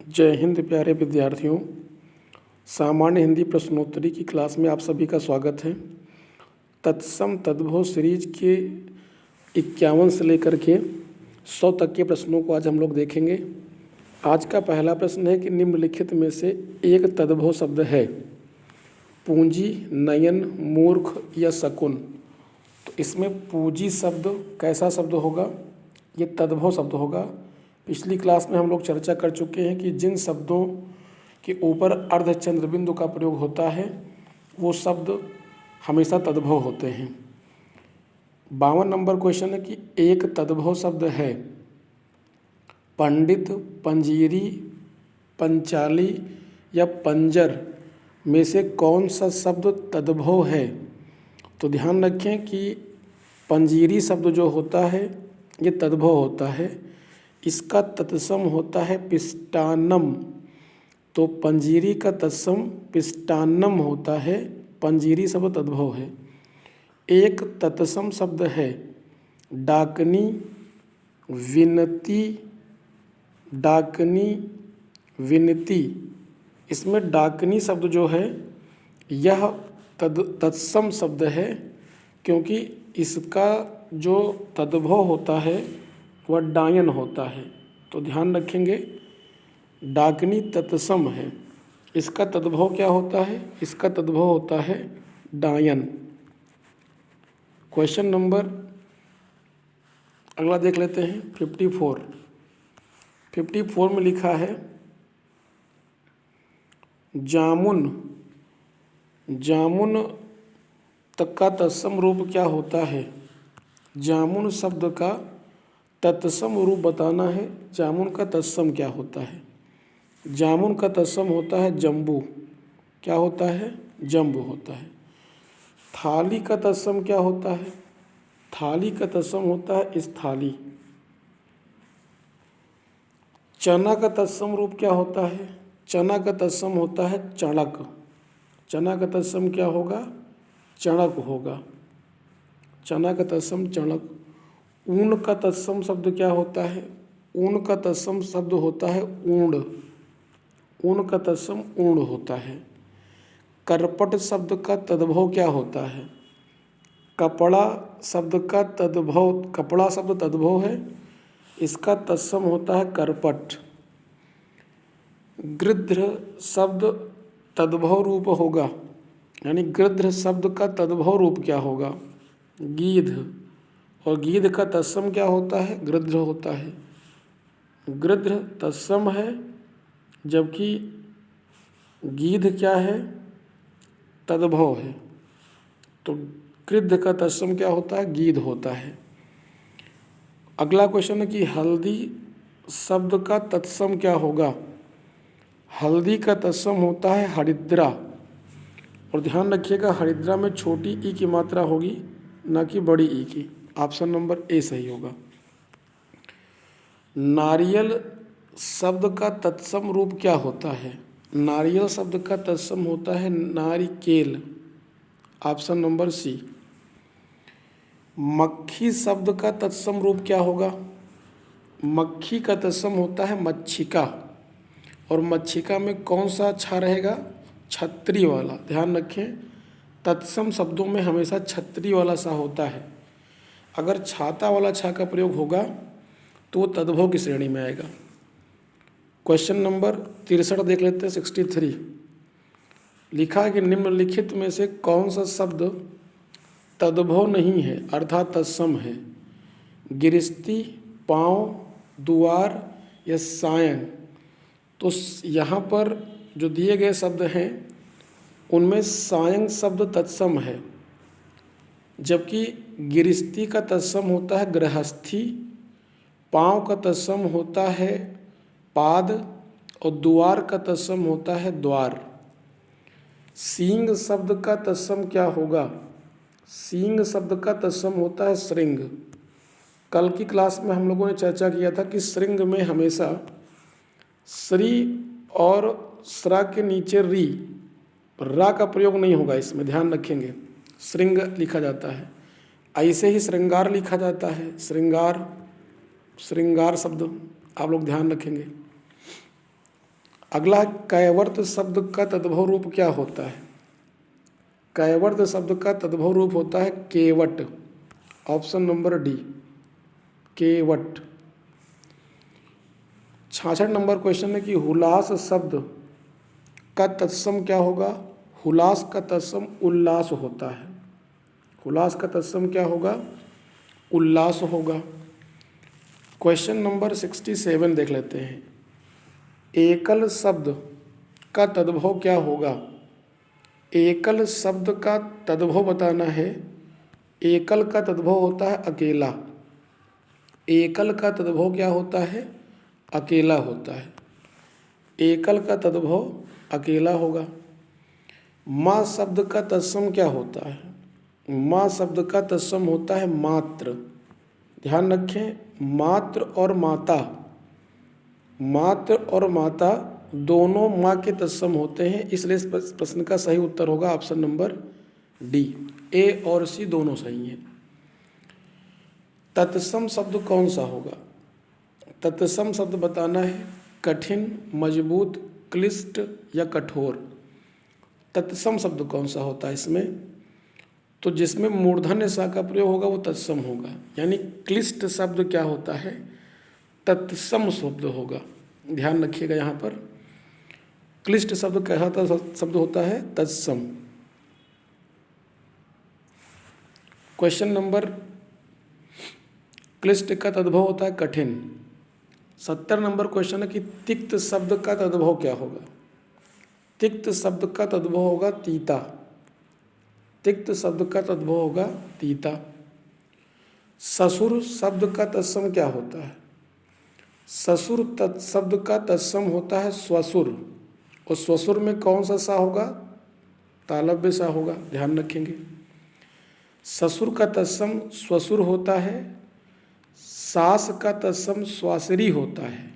जय हिंद प्यारे विद्यार्थियों। सामान्य हिंदी प्रश्नोत्तरी की क्लास में आप सभी का स्वागत है। तत्सम तद्भव सीरीज के 51 से लेकर के 100 तक के प्रश्नों को आज हम लोग देखेंगे। आज का पहला प्रश्न है कि निम्नलिखित में से एक तद्भव शब्द है। पूंजी, नयन, मूर्ख या शकुन। तो इसमें पूंजी शब्द कैसा शब्द होगा? ये तद्भव शब्द होगा। पिछली क्लास में हम लोग चर्चा कर चुके हैं कि जिन शब्दों के ऊपर अर्धचंद्र बिंदु का प्रयोग होता है वो शब्द हमेशा तद्भव होते हैं। 52 नंबर क्वेश्चन है कि एक तद्भव शब्द है। पंडित, पंजीरी, पंचाली या पंजर में से कौन सा शब्द तद्भव है? तो ध्यान रखें कि पंजीरी शब्द जो होता है ये तद्भव होता है। इसका तत्सम होता है पिष्टान्नम। तो पंजीरी का तत्सम पिष्टान्नम होता है। पंजीरी शब्द तद्भव है। एक तत्सम शब्द है डाकनी, विनती, डाकनी, विनती। इसमें डाकनी शब्द जो है यह तत्सम शब्द है, क्योंकि इसका जो तद्भव होता है वह डायन होता है। तो ध्यान रखेंगे, डाकनी तत्सम है। इसका तद्भव क्या होता है? इसका तद्भव होता है डायन। क्वेश्चन नंबर अगला देख लेते हैं। 54 में लिखा है जामुन। जामुन तक का तत्सम रूप क्या होता है? जामुन शब्द का तत्सम रूप बताना है। जामुन का तत्सम क्या होता है? जामुन का तत्सम होता है जम्बू। क्या होता है? जम्बू होता है। थाली का तत्सम क्या होता है? थाली का तत्सम होता है स्थाली। चना का तत्सम रूप क्या होता है? चना का तत्सम होता है चणक। चना का तत्सम क्या होगा? चणक होगा। चना का तत्सम चणक। ऊन का तत्सम शब्द क्या होता है? ऊन का तत्सम शब्द होता है ऊंड। ऊन का तत्सम ऊंड होता है। करपट शब्द का तद्भव क्या होता है? कपड़ा शब्द का तद्भव, कपड़ा शब्द तद्भव है, इसका तत्सम होता है करपट। गृध्र शब्द तद्भव रूप होगा, यानी गृध्र शब्द का तद्भव रूप क्या होगा? गीध। और गीध का तत्सम क्या होता है? गृध्र होता है। गृध्र तत्सम है, जबकि गीध क्या है? तद्भव है। तो गृध्र का तत्सम क्या होता है? गीध होता है। अगला क्वेश्चन है कि हल्दी शब्द का तत्सम क्या होगा? हल्दी का तत्सम होता है हरिद्रा। और ध्यान रखिएगा, हरिद्रा में छोटी ई की मात्रा होगी, ना कि बड़ी ई की। ऑप्शन नंबर ए सही होगा। नारियल शब्द का तत्सम रूप क्या होता है? नारियल शब्द का तत्सम होता है नारिकेल। Option number C. मक्खी शब्द का तत्सम रूप क्या होगा? मक्खी का तत्सम होता है मच्छिका। और मच्छिका में कौन सा छा रहेगा? छतरी वाला। ध्यान रखें, तत्सम शब्दों में हमेशा छतरी वाला सा होता है। अगर छाता वाला छा का प्रयोग होगा तो वो तद्भव की श्रेणी में आएगा। क्वेश्चन नंबर 63 देख लेते हैं। 63 लिखा है कि निम्नलिखित में से कौन सा शब्द तद्भव नहीं है अर्थात तत्सम है? गिरस्ती, पाँव, द्वार या सायं। तो यहाँ पर जो दिए गए शब्द हैं उनमें सायं शब्द तत्सम है, जबकि गिरस्ती का तत्सम होता है गृहस्थी, पाँव का तत्सम होता है पाद और द्वार का तत्सम होता है द्वार। सींग शब्द का तत्सम क्या होगा? सींग शब्द का तत्सम होता है श्रृंग। कल की क्लास में हम लोगों ने चर्चा किया था कि श्रृंग में हमेशा श्री और श्रा के नीचे री, रा का प्रयोग नहीं होगा। इसमें ध्यान रखेंगे, श्रृंग लिखा जाता है। ऐसे ही श्रृंगार लिखा जाता है। श्रृंगार, श्रृंगार शब्द आप लोग ध्यान रखेंगे। अगला, कैवर्त शब्द का तद्भव रूप क्या होता है? कैवर्त शब्द का तद्भव रूप होता है केवट। ऑप्शन नंबर डी, केवट। 66 नंबर क्वेश्चन है कि हुलास शब्द का तत्सम क्या होगा? हुलास का तत्सम उल्लास होता है। हुलास का तत्सम क्या होगा? उल्लास होगा। क्वेश्चन नंबर 67 देख लेते हैं। एकल शब्द का तद्भव क्या होगा? एकल शब्द का तद्भव बताना है। एकल का तद्भव होता है अकेला। एकल का तद्भव क्या होता है? अकेला होता है। एकल का तद्भव अकेला होगा। माँ शब्द का तत्सम क्या होता है? माँ शब्द का तत्सम होता है मात्र। ध्यान रखें, मात्र और माता, मात्र और माता दोनों माँ के तत्सम होते हैं, इसलिए इस प्रश्न का सही उत्तर होगा ऑप्शन नंबर डी। ए और सी दोनों सही हैं। तत्सम शब्द कौन सा होगा? तत्सम शब्द बताना है। कठिन, मजबूत, क्लिष्ट या कठोर। तत्सम शब्द कौन सा होता है इसमें? तो जिसमें मूर्धन्य सा का प्रयोग होगा वो तत्सम होगा। यानी क्लिष्ट शब्द क्या होता है? तत्सम शब्द होगा। ध्यान रखिएगा यहाँ पर, क्लिष्ट शब्द कहता शब्द होता है तत्सम। क्वेश्चन नंबर, क्लिष्ट का तद्भव होता है कठिन। 70 नंबर क्वेश्चन है कि तिक्त शब्द का तद्भव क्या होगा? तिक्त शब्द का तद्भव होगा तीता। तिक्त शब्द का तद्भव होगा तीता। ससुर शब्द का तत्सम क्या होता है? ससुर शब्द का तत्सम होता है स्वसुर। और स्वसुर में कौन सा सा होगा? तालव्य सा होगा। ध्यान रखेंगे, ससुर का तत्सम स्वसुर होता है। सास का तत्सम स्वासरी होता है।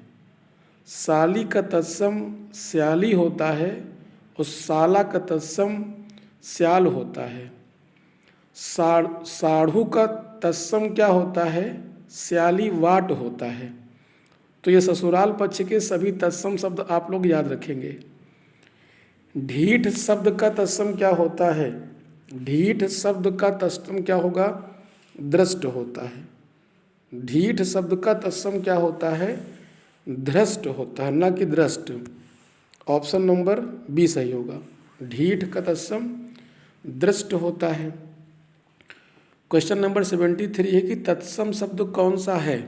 साली का तत्सम स्याली होता है। और साला का तत्सम स्याल होता है। साढ़ू का तत्सम क्या होता है? स्याली वाट होता है। तो ये ससुराल पक्ष के सभी तत्सम शब्द आप लोग याद रखेंगे। ढीठ शब्द का तत्सम क्या होता है? ढीठ शब्द का तत्सम क्या होगा? दृष्ट होता है। ढीठ शब्द का तत्सम क्या होता है? धृष्ट होता है, न कि दृष्ट। ऑप्शन नंबर बी सही होगा। ढीठ का तत्सम दृष्ट होता है। क्वेश्चन नंबर 73 है कि तत्सम शब्द कौन सा है?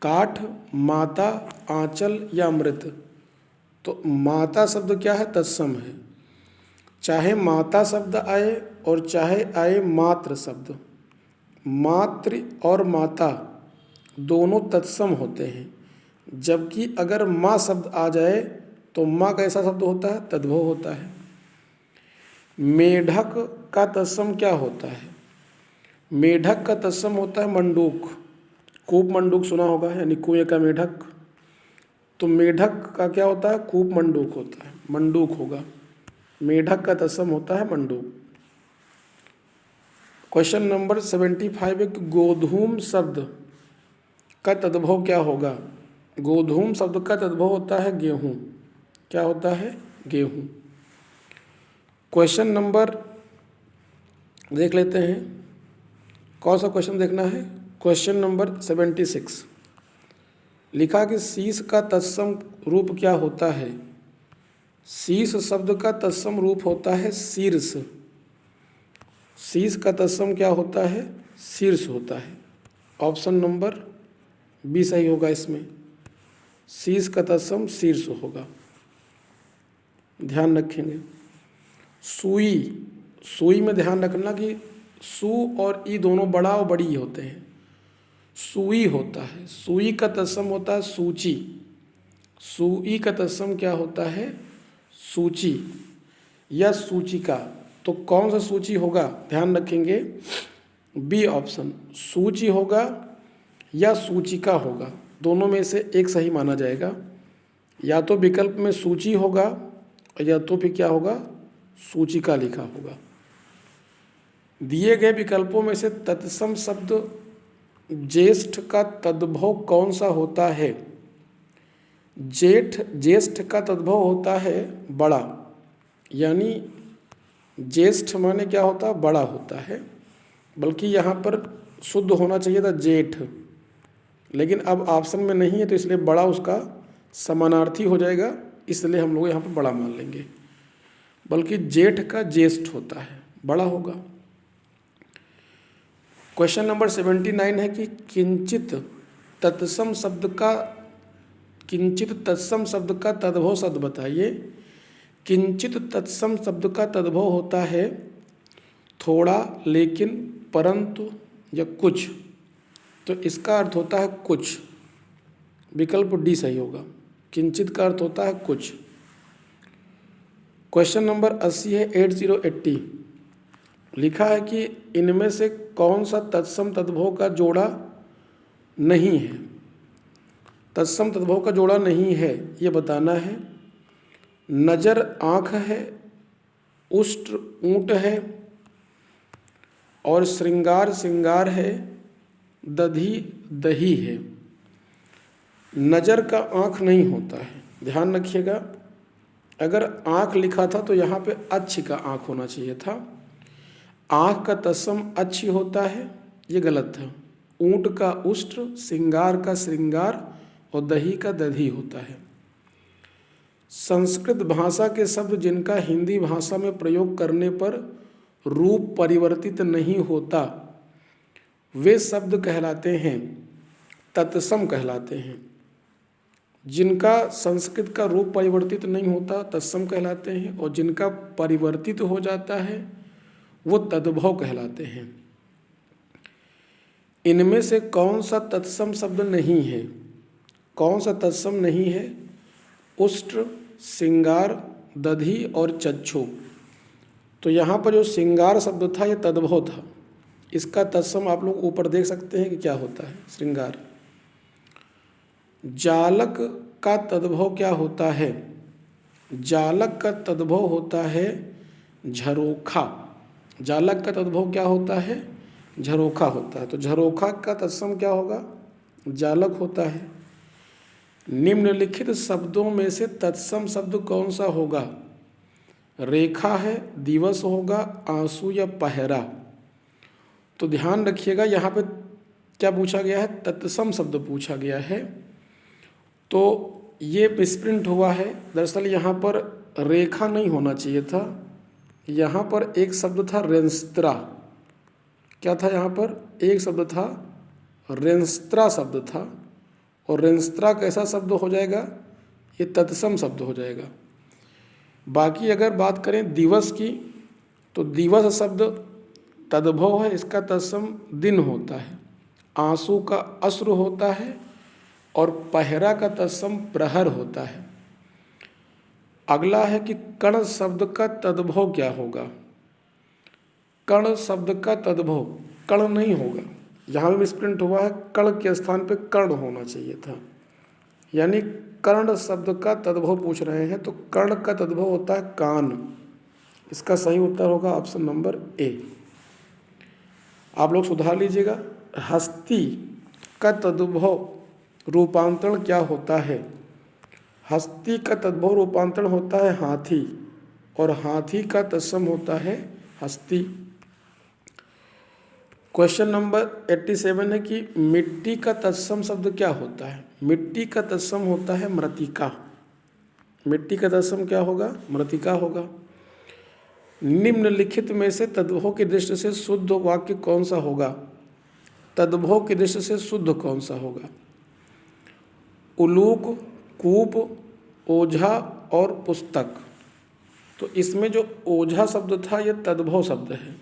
काठ, माता, आंचल या अमृत। तो माता शब्द क्या है? तत्सम है। चाहे माता शब्द आए और चाहे आए मात्र शब्द, मातृ और माता दोनों तत्सम होते हैं। जबकि अगर माँ शब्द आ जाए तो माँ कैसा शब्द होता है? तद्भव होता है। मेढक का तत्सम क्या होता है? मेढक का तत्सम होता है मंडूक। कूप मंडूक सुना होगा, यानी कुएं का मेढक। तो मेढक का क्या होता है? कूप मंडूक होता है, मंडूक होगा। मेढक का तत्सम होता है मंडूक। क्वेश्चन नंबर 75 है कि गोधूम शब्द का तद्भव क्या होगा? गोधूम शब्द का तद्भव होता है गेहूँ। क्या होता है? गेहूँ। क्वेश्चन नंबर देख लेते हैं, कौन सा क्वेश्चन देखना है? क्वेश्चन नंबर 76 लिखा कि शीश का तत्सम रूप क्या होता है? शीश शब्द का तत्सम रूप होता है शीर्ष। शीश का तत्सम क्या होता है? शीर्ष होता है। ऑप्शन नंबर बी सही होगा इसमें। शीश का तत्सम शीर्ष होगा। ध्यान रखेंगे। सुई, सुई में ध्यान रखना कि सु और ई दोनों बड़ा और बड़ी होते हैं। सुई होता है। सुई का तत्सम होता है सूची। सुई का तत्सम क्या होता है? सूची या सूचिका। तो कौन सा सूची होगा? ध्यान रखेंगे, बी ऑप्शन, सूची होगा या सूचिका होगा। दोनों में से एक सही माना जाएगा। या तो विकल्प में सूची होगा या तो फिर क्या होगा? सूचिका लिखा होगा। दिए गए विकल्पों में से तत्सम शब्द ज्येष्ठ का तद्भव कौन सा होता है? ज्येष्ठ का तद्भव होता है बड़ा, यानी ज्येष्ठ माने क्या होता है, बड़ा होता है, बल्कि यहाँ पर शुद्ध होना चाहिए था जेठ, लेकिन अब ऑप्शन में नहीं है तो इसलिए बड़ा उसका समानार्थी हो जाएगा, इसलिए हम लोग यहाँ पर बड़ा मान लेंगे, बल्कि जेठ का ज्येष्ठ होता है, बड़ा होगा। क्वेश्चन नंबर 79 है कि किंचित तत्सम शब्द का तद्भव शब्द बताइए। किंचित तत्सम शब्द का तद्भव होता है थोड़ा, लेकिन, परंतु या कुछ, तो इसका अर्थ होता है कुछ, विकल्प डी सही होगा। किंचित का अर्थ होता है कुछ। क्वेश्चन नंबर 80 है 8080, लिखा है कि इनमें से कौन सा तत्सम तद्भव का जोड़ा नहीं है। तत्सम तद्भव का जोड़ा नहीं है ये बताना है। नजर आँख है, उष्ट्र ऊँट है, और श्रृंगार श्रृंगार है, दधी दही है। नज़र का आँख नहीं होता है, ध्यान रखिएगा। अगर आँख लिखा था तो यहाँ पे अच्छी का आँख होना चाहिए था। आँख का तत्सम अच्छी होता है, ये गलत था। ऊँट का उष्ट्र, श्रृंगार का श्रृंगार और दही का दधी होता है। संस्कृत भाषा के शब्द जिनका हिंदी भाषा में प्रयोग करने पर रूप परिवर्तित नहीं होता वे शब्द कहलाते हैं, तत्सम कहलाते हैं। जिनका संस्कृत का रूप परिवर्तित नहीं होता तत्सम कहलाते हैं, और जिनका परिवर्तित हो जाता है वो तद्भव कहलाते हैं। इनमें से कौन सा तत्सम शब्द नहीं है? कौन सा तत्सम नहीं है? उष्ट्र, श्रृंगार, दधी और चक्षु। तो यहाँ पर जो श्रृंगार शब्द था ये तद्भव था। इसका तत्सम आप लोग ऊपर देख सकते हैं कि क्या होता है, श्रृंगार। जालक का तद्भव क्या होता है? जालक का तद्भव होता है झरोखा। जालक का तद्भव क्या होता है? झरोखा होता है। तो झरोखा का तत्सम क्या होगा? जालक होता है। निम्नलिखित शब्दों में से तत्सम शब्द कौन सा होगा? रेखा है, दिवस होगा, आंसू या पहरा। तो ध्यान रखिएगा यहाँ पे क्या पूछा गया है? तत्सम शब्द पूछा गया है। तो ये मिसप्रिंट हुआ है। दरअसल यहाँ पर रेखा नहीं होना चाहिए था, यहाँ पर एक शब्द था रेंस्त्रा। क्या था यहाँ पर? एक शब्द था रेंस्त्रा शब्द था, और रेंस्त्रा कैसा शब्द हो जाएगा? ये तत्सम शब्द हो जाएगा। बाकी अगर बात करें दिवस की, तो दिवस शब्द तद्भव है, इसका तत्सम दिन होता है। आंसू का अश्रु होता है, और पहरा का तत्सम प्रहर होता है। अगला है कि कण शब्द का तद्भव क्या होगा? कण शब्द का तद्भव कण नहीं होगा, यहाँ भी मिसप्रिंट हुआ है। कण के स्थान पे कर्ण होना चाहिए था, यानी कर्ण शब्द का तद्भव पूछ रहे हैं, तो कर्ण का तद्भव होता है कान। इसका सही उत्तर होगा ऑप्शन नंबर ए। आप लोग सुधार लीजिएगा। हस्ती का तद्भव रूपांतरण क्या होता है? हस्ती का तद्भव रूपांतरण होता है हाथी, और हाथी का तत्सम होता है हस्ती। क्वेश्चन नंबर 87 है कि मिट्टी का तत्सम शब्द क्या होता है? मिट्टी का तत्सम होता है मृत्तिका। मिट्टी का तत्सम क्या होगा? मृत्तिका होगा। निम्नलिखित में से तद्भव की दृष्टि से शुद्ध वाक्य कौन सा होगा? तद्भव की दृष्टि से शुद्ध कौन सा होगा? उलूक, कूप, ओझा और पुस्तक। तो इसमें जो ओझा शब्द था ये तद्भव शब्द है,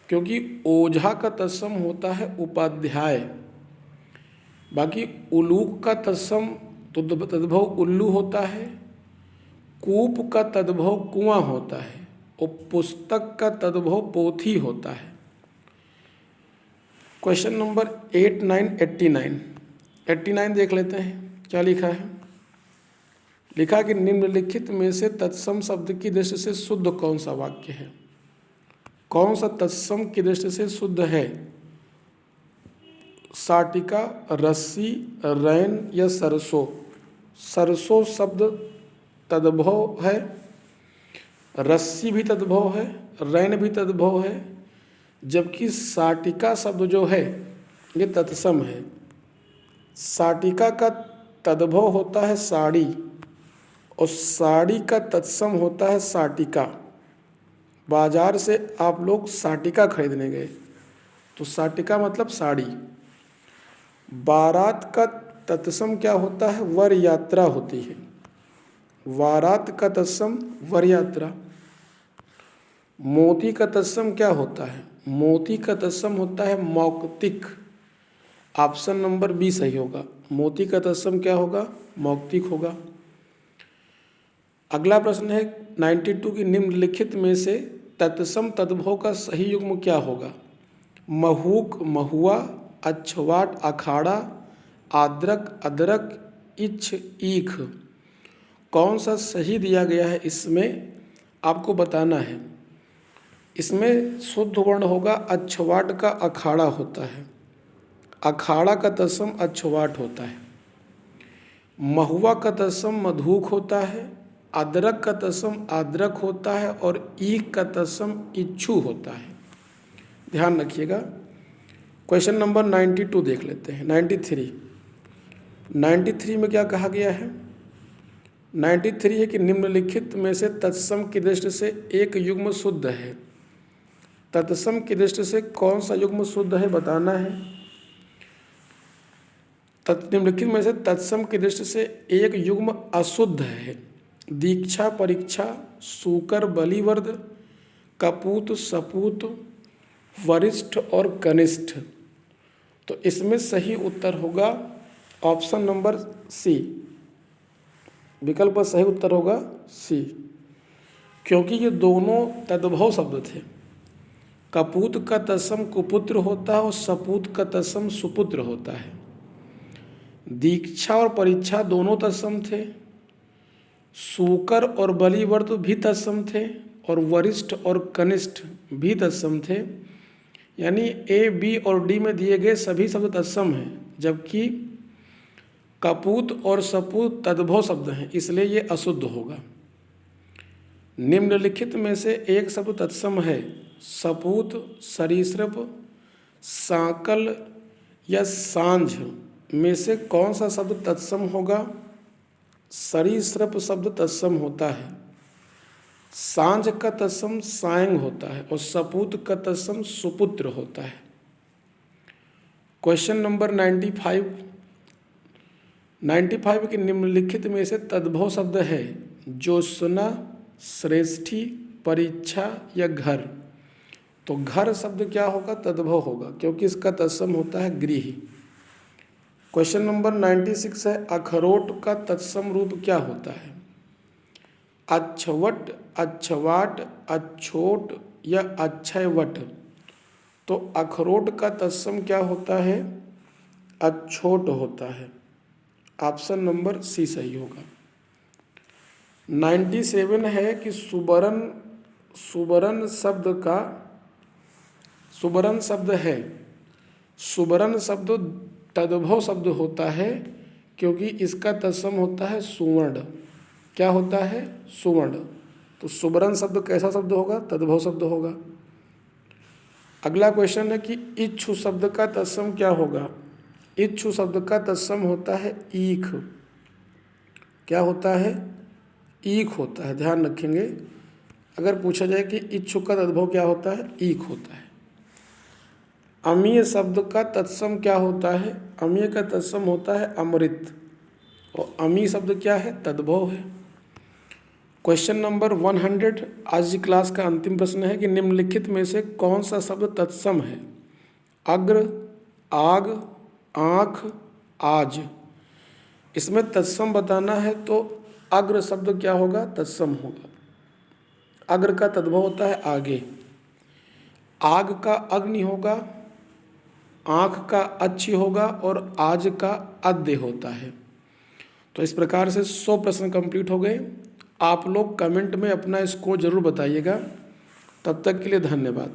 क्योंकि ओझा का तत्सम होता है उपाध्याय। बाकी उलूक का तत्सम तो तद्भव उल्लू होता है, कूप का तद्भव कुआं होता है, और पुस्तक का तद्भव पोथी होता है। क्वेश्चन नंबर 89 देख लेते हैं क्या लिखा है। लिखा कि निम्नलिखित में से तत्सम शब्द की दृष्टि से शुद्ध कौन सा वाक्य है? कौन सा तत्सम की दृष्टि से शुद्ध है? साटिका, रस्सी, रैन या सरसों। सरसों शब्द तद्भव है, रस्सी भी तद्भव है, रैन भी तद्भव है, जबकि साटिका शब्द जो है ये तत्सम है। साटिका का तद्भव होता है साड़ी और साड़ी का तत्सम होता है साटिका। बाजार से आप लोग साटिका खरीदने गए तो साटिका मतलब साड़ी। बारात का तत्सम क्या होता है? वर यात्रा होती है। वारात का तत्सम वर यात्रा। मोती का तत्सम क्या होता है? मोती का तत्सम होता है मौक्तिक। ऑप्शन नंबर बी सही होगा। मोती का तत्सम क्या होगा? मौक्तिक होगा। अगला प्रश्न है 92 की निम्नलिखित में से तत्सम तद्भव का सही युग्म क्या होगा? महूक महुआ, अक्षवाट अखाड़ा, आद्रक अदरक, इच्छ ईख। कौन सा सही दिया गया है इसमें आपको बताना है। इसमें शुद्ध वर्ण होगा अक्षवाट का अखाड़ा होता है। अखाड़ा का तत्सम अक्षवाट होता है। महुआ का तत्सम मधुक होता है। अदरक का तत्सम आद्रक होता है और ईख का तत्सम इच्छु होता है। ध्यान रखिएगा। क्वेश्चन नंबर 92 देख लेते हैं। 93 में क्या कहा गया है? 93 है कि निम्नलिखित में से तत्सम की दृष्टि से एक युग्म शुद्ध है। तत्सम की दृष्टि से कौन सा युग्म शुद्ध है बताना है। निम्नलिखित में से तत्सम की दृष्टि से एक युग्म अशुद्ध है। दीक्षा परीक्षा, सूकर बलिवर्द, कपूत सपूत, वरिष्ठ और कनिष्ठ। तो इसमें सही उत्तर होगा ऑप्शन नंबर सी। विकल्प का सही उत्तर होगा सी, क्योंकि ये दोनों तद्भव शब्द थे। कपूत का तत्सम कुपुत्र होता है और सपूत का तत्सम सुपुत्र होता है। दीक्षा और परीक्षा दोनों तत्सम थे। सूकर और बलिवर्द भी तत्सम थे और वरिष्ठ और कनिष्ठ भी तत्सम थे। यानी ए, बी और डी में दिए गए सभी शब्द तत्सम हैं, जबकि कपूत और सपूत तद्भव शब्द हैं, इसलिए ये अशुद्ध होगा। निम्नलिखित में से एक शब्द तत्सम है। सपूत, सरीसृप, सांकल या सांझ में से कौन सा शब्द तत्सम होगा? सरीसृप शब्द तत्सम होता है। सांझ का तत्सम सायंग होता है और सपूत का तत्सम सुपुत्र होता है। क्वेश्चन नंबर 95 के निम्नलिखित में से तद्भव शब्द है ज्योत्सना, श्रेष्ठी, परीक्षा या घर। तो घर शब्द क्या होगा? तद्भव होगा, क्योंकि इसका तत्सम होता है गृह। क्वेश्चन नंबर 96 है अखरोट का तत्सम रूप क्या होता है? अच्छवट, अच्छवाट, अच्छोट या अक्षयवट। तो अखरोट का तत्सम क्या होता है? अच्छोट होता है। ऑप्शन नंबर सी सही होगा। 97 है कि सुबरन शब्द है। सुबरन शब्द तद्भव शब्द होता है, क्योंकि इसका तत्सम होता है सुवर्ण। क्या होता है? सुवर्ण। तो सुबरन शब्द कैसा शब्द होगा? तद्भव शब्द होगा। अगला क्वेश्चन है कि इच्छु शब्द का तत्सम क्या होगा? इच्छु शब्द का तत्सम होता है ईख। क्या होता है? ईख होता है। ध्यान रखेंगे, अगर पूछा जाए कि इच्छु का तद्भव क्या होता है? ईख होता है। अमीय शब्द का तत्सम क्या होता है? अमीय का तत्सम होता है अमृत और अमी शब्द क्या है? तद्भव है। क्वेश्चन नंबर 100 आज की क्लास का अंतिम प्रश्न है कि निम्नलिखित में से कौन सा शब्द तत्सम है? अग्र, आग, आँख, आज। इसमें तत्सम बताना है तो अग्र शब्द क्या होगा? तत्सम होगा। अग्र का तद्भव होता है आगे। आग का अग्नि होगा, आँख का अच्छी होगा और आज का अद्य होता है। तो इस प्रकार से 100 प्रश्न कंप्लीट हो गए। आप लोग कमेंट में अपना स्कोर जरूर बताइएगा। तब तक के लिए धन्यवाद।